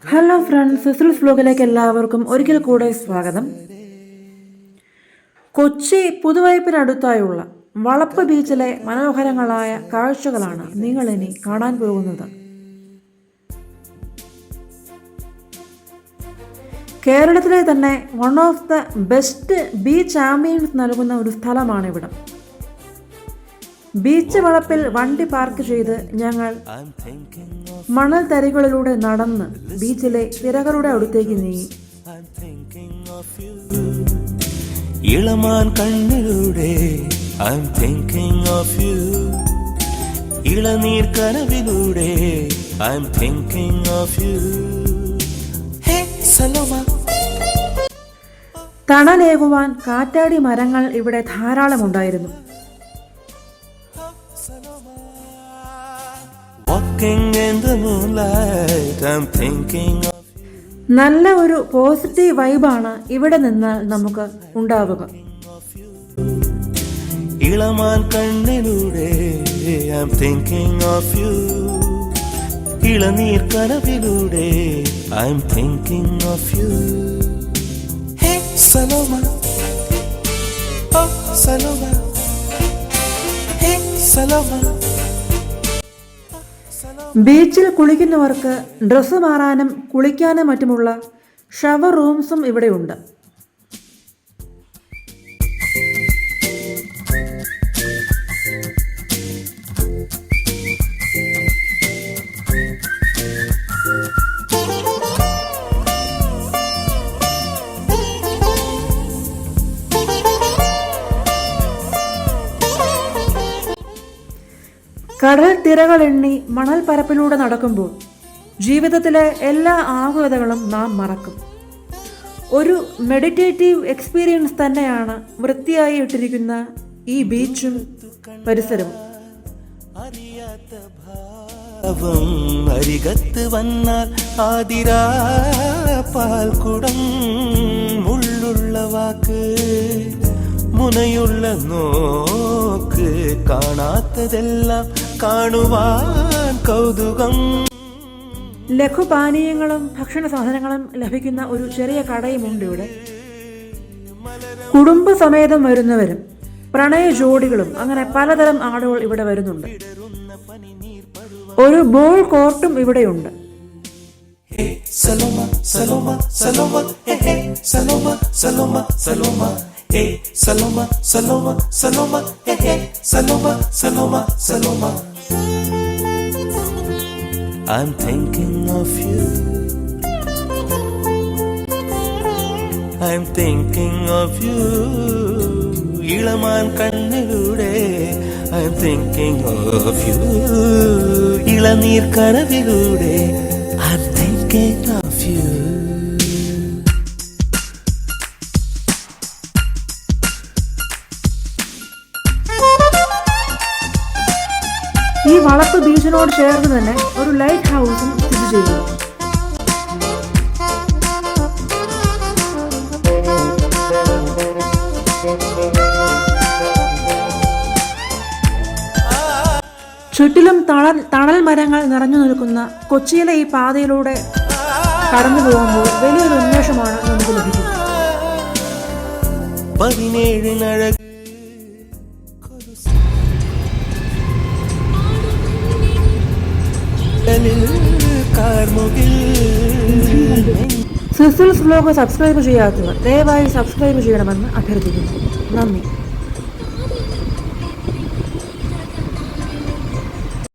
Hello friends, സിസിൽസ് വ്ലോഗിലേക്ക് എല്ലാവർക്കും ഒരിക്കൽ കൂടെ സ്വാഗതം. കൊച്ചി പുതുവൈപ്പിനടുത്തായുള്ള വളപ്പ് ബീച്ചിലെ മനോഹരങ്ങളായ കാഴ്ചകളാണ് നിങ്ങൾ ഇനി കാണാൻ പോകുന്നത്. കേരളത്തിലെ തന്നെ one of the best beach ambience നൽകുന്ന ഒരു സ്ഥലമാണിവിടം. ബീച്ച് വളപ്പിൽ വണ്ടി പാർക്ക് ചെയ്ത് ഞങ്ങൾ മണൽ തരികളിലൂടെ നടന്ന് ബീച്ചിലെ തിരകളുടെ അടുത്തേക്ക് നീങ്ങി. ഇളമാൻ കണ്ണിലൂടെ ഇളനീർ കനവിലൂടെ തണലേകുവാൻ കാറ്റാടി മരങ്ങൾ ഇവിടെ ധാരാളമുണ്ടായിരുന്നു. നല്ല ഒരു പോസിറ്റീവ് വൈബാണ് ഇവിടെ നിന്നാൽ നമുക്ക് ഉണ്ടാവുക. ഇളമാൻ കണ്ണിലൂടെ ഇളനീർ കനവിലൂടെ Saloma, oh Saloma, hey Saloma. ബീച്ചിൽ കുളിക്കുന്നവർക്ക് ഡ്രസ്സ് മാറാനും കുളിക്കാനും മറ്റുമുള്ള ഷവർ റൂംസും ഇവിടെയുണ്ട്. കടൽ തിരകൾ എണ്ണി മണൽ പരപ്പിലൂടെ നടക്കുമ്പോൾ ജീവിതത്തിലെ എല്ലാ ആകുലതകളും നാം മറക്കും. ഒരു മെഡിറ്റേറ്റീവ് എക്സ്പീരിയൻസ് തന്നെയാണ് വൃത്തിയായി ഇട്ടിരിക്കുന്ന ഈ ബീച്ചും പരിസരവും. അരികത്ത് വന്നാൽ ആതിരാ പാൽക്കുടം മുള്ളുള്ള വാക്ക് മുനയുള്ള നോക്ക് കാണാത്തതെല്ലാം കാണുവാൻ കൗതുകം. ലഘുപാനീയങ്ങളും ഭക്ഷണ സാധനങ്ങളും ലഭിക്കുന്ന ഒരു ചെറിയ കടയുമുണ്ട് ഇവിടെ. കുടുംബസമേതം വരുന്നവരും പ്രണയ ജോഡികളും അങ്ങനെ പലതരം ആളുകൾ ഇവിടെ വരുന്നുണ്ട്. ഒരു ബോൾ കോർട്ടും ഇവിടെയുണ്ട്. Saloma, Saloma, Saloma, hey Saloma, Saloma, Saloma, hey Saloma, Saloma, Saloma, hey Saloma, Saloma, Saloma. I'm thinking of you. I'm thinking of you. ഇളമാൻ കണ്ണിലൂടെ I'm thinking of you. ഇളനീർ കനവിലൂടെ I'm thinking of you. ഈ വളപ്പ് ബീച്ചിനോട് ചേർന്ന് തന്നെ ഒരു light ഹൗസും സ്ഥിതി ചെയ്യുന്നു. ചുറ്റിലും തണൽ മരങ്ങൾ നിറഞ്ഞു നിൽക്കുന്ന കൊച്ചിയിലെ ഈ പാതയിലൂടെ കടന്നു പോകുമ്പോൾ വലിയൊരു ഉന്മേഷമാണ് നമുക്ക് ലഭിക്കുന്നത്. 17 സിസിൽസ് വ്ലോഗ് സബ്സ്ക്രൈബ് ചെയ്യാത്തവർ ദയവായി സബ്സ്ക്രൈബ് ചെയ്യണമെന്ന് അഭ്യർത്ഥിക്കുന്നു. നന്ദി.